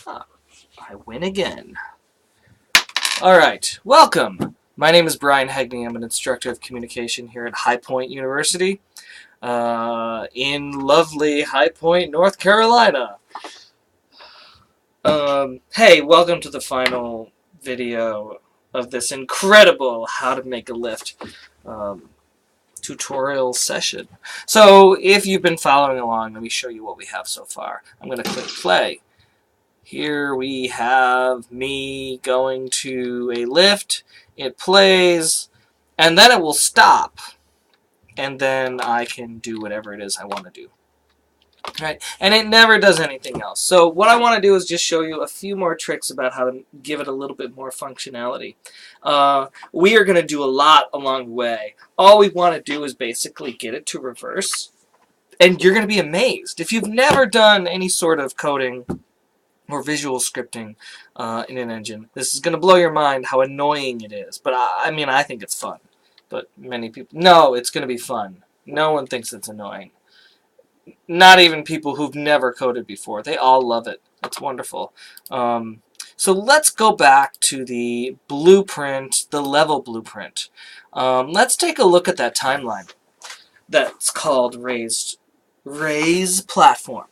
I win again. Alright, welcome. My name is Brian Hegney. I'm an instructor of communication here at High Point University in lovely High Point, North Carolina. Hey, welcome to the final video of this incredible how to make a lift tutorial session. So if you've been following along, let me show you what we have so far. I'm going to click play. Here we have me going to a lift, it plays, and then it will stop, and then I can do whatever it is I want to do. Right? And it never does anything else. So what I want to do is just show you a few more tricks about how to give it a little bit more functionality. We are going to do a lot along the way. All we want to do is basically get it to reverse, and you're going to be amazed. If you've never done any sort of coding or visual scripting in an engine, this is going to blow your mind how annoying it is. But I mean, I think it's fun. But many people, no, it's going to be fun. No one thinks it's annoying. Not even people who've never coded before. They all love it. It's wonderful. So let's go back to the blueprint, the level blueprint. Let's take a look at that timeline. That's called raise platform.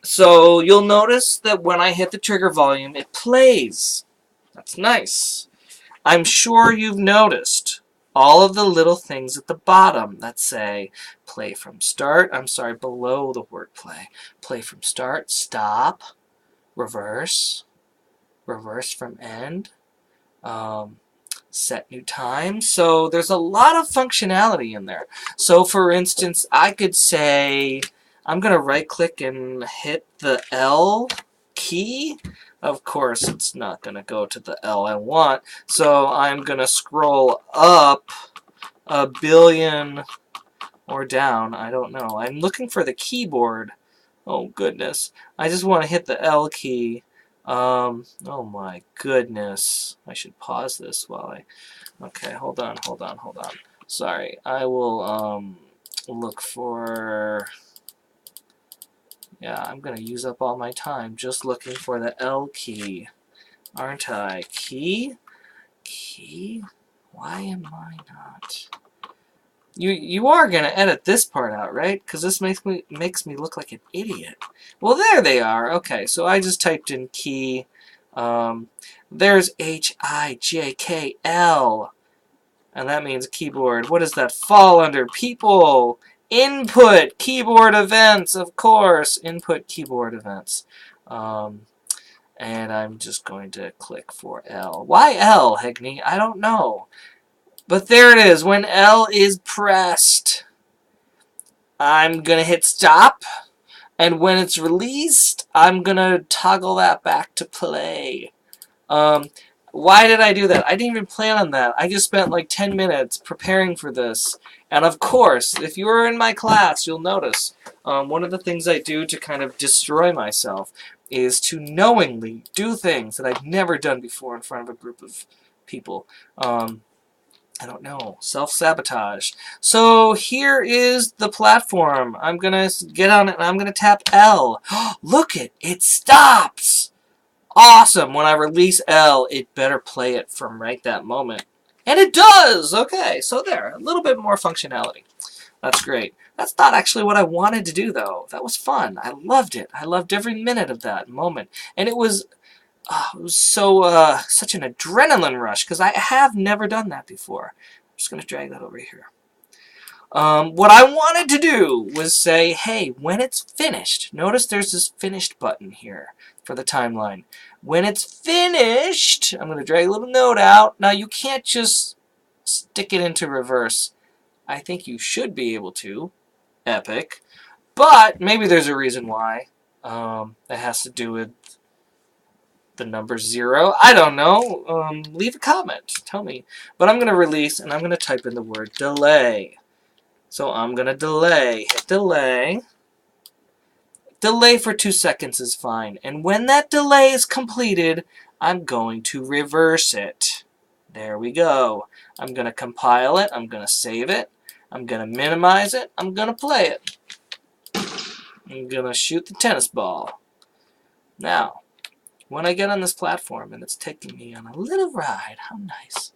So you'll notice that when I hit the trigger volume, it plays. That's nice. I'm sure you've noticed all of the little things at the bottom that say play from start. I'm sorry, below the word play. Play from start, stop, reverse, reverse from end, set new time. So there's a lot of functionality in there. So for instance, I could say I'm going to right-click and hit the L key. Of course, it's not going to go to the L I want, so I'm going to scroll up a billion or down. I don't know. I'm looking for the keyboard. Oh, goodness. I just want to hit the L key. Oh, my goodness. I should pause this while I... Okay, hold on. Sorry. I will look for... Yeah, I'm going to use up all my time just looking for the L key, aren't I? Key? Key? Why am I not? You are going to edit this part out, right? Because this makes me look like an idiot. Well, there they are. Okay, so I just typed in key. There's H-I-J-K-L. And that means keyboard. What does that fall under? People! Input keyboard events, of course. Input keyboard events. And I'm just going to click for L. Why L, Hegney? I don't know. But there it is. When L is pressed, I'm going to hit stop. And when it's released, I'm going to toggle that back to play. Why did I do that? I didn't even plan on that. I just spent like 10 minutes preparing for this. And of course, if you were in my class, you'll notice one of the things I do to kind of destroy myself is to knowingly do things that I've never done before in front of a group of people. I don't know, self-sabotage. So here is the platform. I'm going to get on it and I'm going to tap L. Look it stops! Awesome! When I release L, it better play it from right that moment. And it does! Okay, so there. A little bit more functionality. That's great. That's not actually what I wanted to do, though. That was fun. I loved it. I loved every minute of that moment. And it was so such an adrenaline rush, because I have never done that before. I'm just going to drag that over here. What I wanted to do was say, hey, when it's finished, notice there's this finished button here for the timeline. When it's finished, I'm going to drag a little note out. Now, you can't just stick it into reverse. I think you should be able to. Epic. But maybe there's a reason why. It has to do with the number 0. I don't know. Leave a comment. Tell me. But I'm going to release, and I'm going to type in the word delay. So I'm going to delay. Hit delay. Delay for 2 seconds is fine. And when that delay is completed, I'm going to reverse it. There we go. I'm going to compile it. I'm going to save it. I'm going to minimize it. I'm going to play it. I'm going to shoot the tennis ball. Now, when I get on this platform and it's taking me on a little ride. How nice.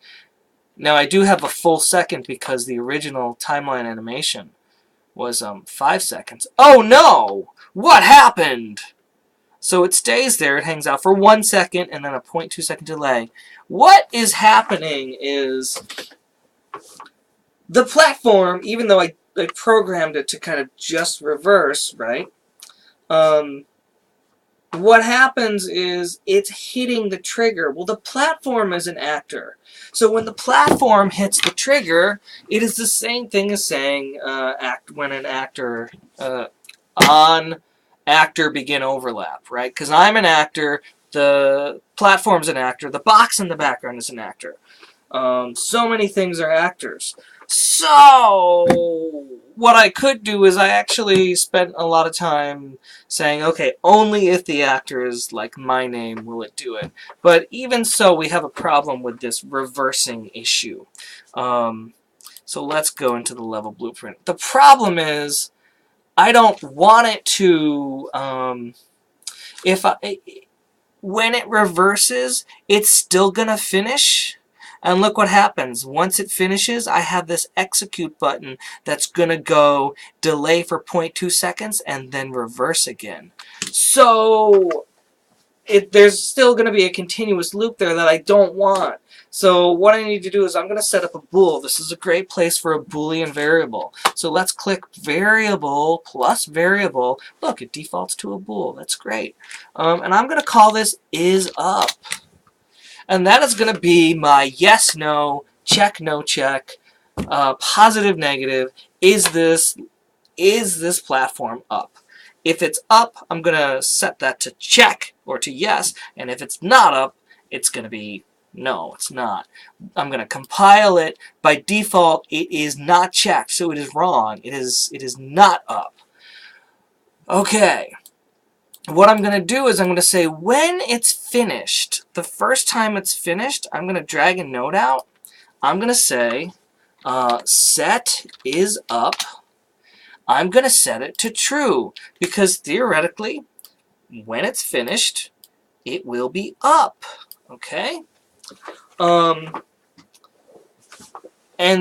Now I do have a full second because the original timeline animation was 5 seconds. Oh no! What happened? So it stays there, it hangs out for 1 second and then a 0.2 second delay. What is happening is the platform, even though I programmed it to kind of just reverse, right? What happens is it's hitting the trigger. Well, the platform is an actor. So when the platform hits the trigger, it is the same thing as saying when an actor on actor begin overlap, right? Because I'm an actor, the platform's an actor, the box in the background is an actor. So many things are actors. So what I could do is I actually spent a lot of time saying, okay, only if the actor is like my name will it do it. But even so, we have a problem with this reversing issue. So let's go into the level blueprint. The problem is I don't want it to, when it reverses, it's still going to finish. And look what happens. Once it finishes, I have this execute button that's going to go delay for 0.2 seconds and then reverse again. So there's still going to be a continuous loop there that I don't want. So what I need to do is I'm going to set up a bool. This is a great place for a boolean variable. So let's click variable plus variable. Look, it defaults to a bool. That's great. And I'm going to call this is_up. And that is going to be my yes, no, check, no check, positive, negative. Is this platform up? If it's up, I'm going to set that to check or to yes. And if it's not up, it's going to be no, it's not. I'm going to compile it. By default, it is not checked, so it is wrong. It is not up. Okay. What I'm going to do is I'm going to say when it's finished, the first time it's finished, I'm going to drag a node out. I'm going to say set is up. I'm going to set it to true because theoretically, when it's finished, it will be up. Okay? And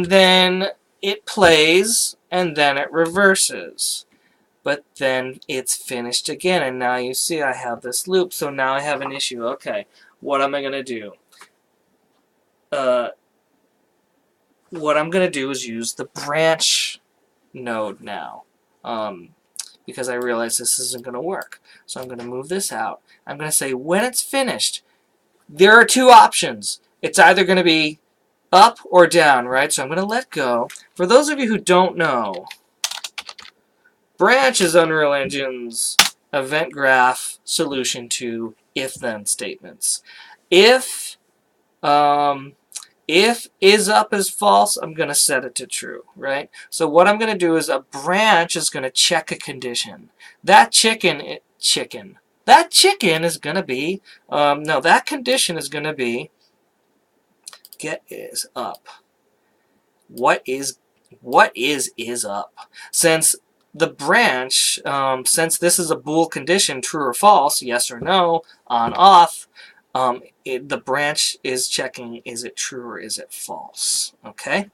then it plays and then it reverses. But then it's finished again, and now you see I have this loop, so now I have an issue. Okay, what am I going to do? What I'm going to do is use the branch node now, because I realize this isn't going to work. So I'm going to move this out. I'm going to say when it's finished, there are two options. It's either going to be up or down, right? So I'm going to let go. For those of you who don't know, Branch is Unreal Engine's event graph solution to if-then statements. If is_up is false, I'm going to set it to true, right? So what I'm going to do is a branch is going to check a condition. That chicken is going to be, that condition is going to be get is up. What is up? Since the branch, since this is a bool condition, true or false, yes or no, on, off, the branch is checking, is it true or is it false? Okay?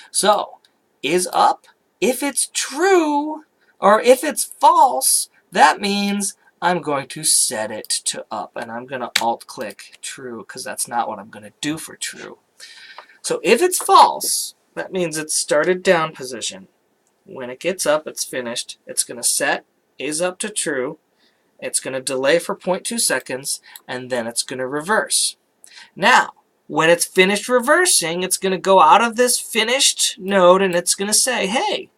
So, is up, if it's true, or if it's false, that means I'm going to set it to up, and I'm going to alt-click true, because that's not what I'm going to do for true. So if it's false, that means it's started down position. When it gets up, it's finished. It's going to set is up to true. It's going to delay for 0.2 seconds, and then it's going to reverse. Now, when it's finished reversing, it's going to go out of this finished node, and it's going to say, hey,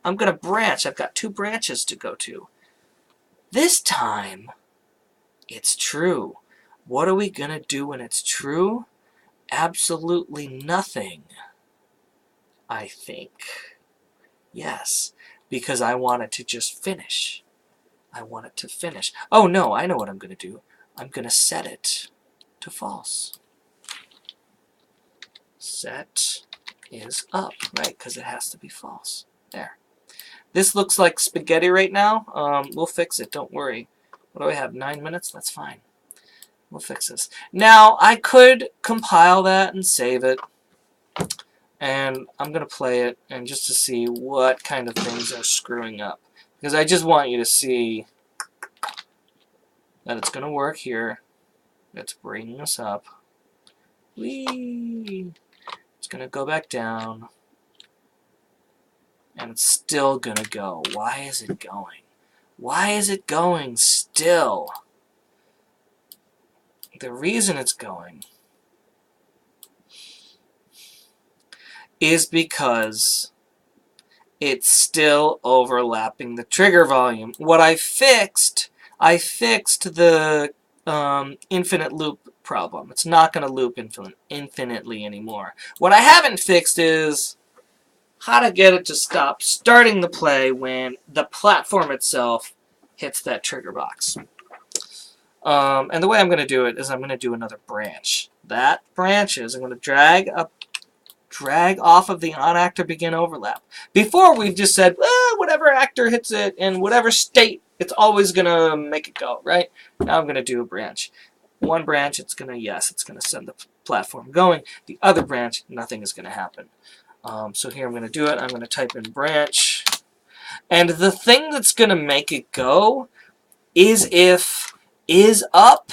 I'm going to branch. I've got 2 branches to go to. This time, it's true. What are we going to do when it's true? Absolutely nothing, I think. Yes, because I want it to just finish. I want it to finish. Oh no, I know what I'm going to do. I'm going to set it to false. Set is up, right? Because it has to be false. There. This looks like spaghetti right now. We'll fix it, don't worry. What do I have, 9 minutes? That's fine. We'll fix this. Now, I could compile that and save it. And I'm going to play it and just to see what kind of things are screwing up. Because I just want you to see that it's going to work here. It's bringing us up. Whee! It's going to go back down. And it's still going to go. Why is it going? Why is it going still? The reason it's going is because it's still overlapping the trigger volume. What I fixed the infinite loop problem. It's not going to loop infinitely anymore. What I haven't fixed is how to get it to stop starting the play when the platform itself hits that trigger box. And the way I'm going to do it is I'm going to do another branch. That branches, I'm going to drag off of the on-actor begin overlap. Before we've just said, whatever actor hits it in whatever state, it's always going to make it go, right? Now I'm going to do a branch. One branch, it's going to send the platform going. The other branch, nothing is going to happen. So here I'm going to do it. I'm going to type in branch. And the thing that's going to make it go is if is up,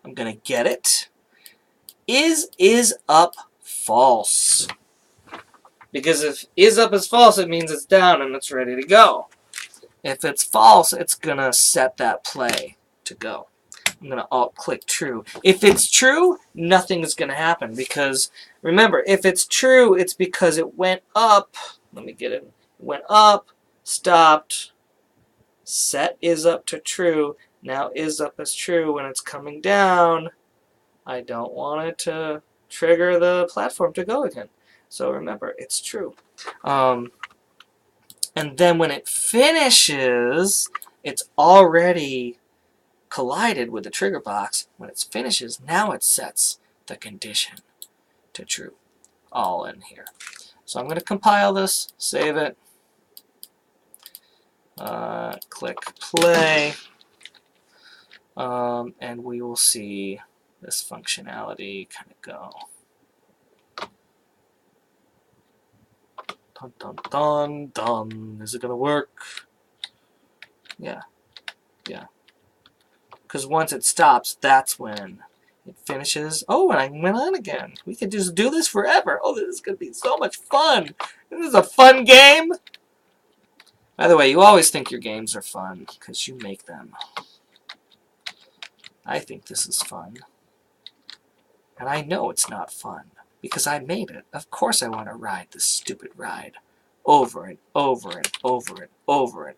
I'm going to get it, is up false. Because if is up is false, it means it's down and it's ready to go. If it's false, it's going to set that play to go. I'm going to alt-click true. If it's true, nothing is going to happen because, remember, if it's true, it's because it went up. Let me get it. It went up, stopped, set is up to true. Now is up is true. When it's coming down, I don't want it to trigger the platform to go again. So remember, it's true. And then when it finishes, it's already collided with the trigger box. When it finishes, now it sets the condition to true. All in here. So I'm going to compile this, save it, click play, and we will see this functionality kind of go. Dun, dun, dun, dun. Is it going to work? Yeah. Yeah. Because once it stops, that's when it finishes. Oh, and I went on again. We could just do this forever. Oh, this is going to be so much fun. This is a fun game. By the way, you always think your games are fun because you make them. I think this is fun. And I know it's not fun because I made it. Of course I want to ride this stupid ride over and over and over and over and over.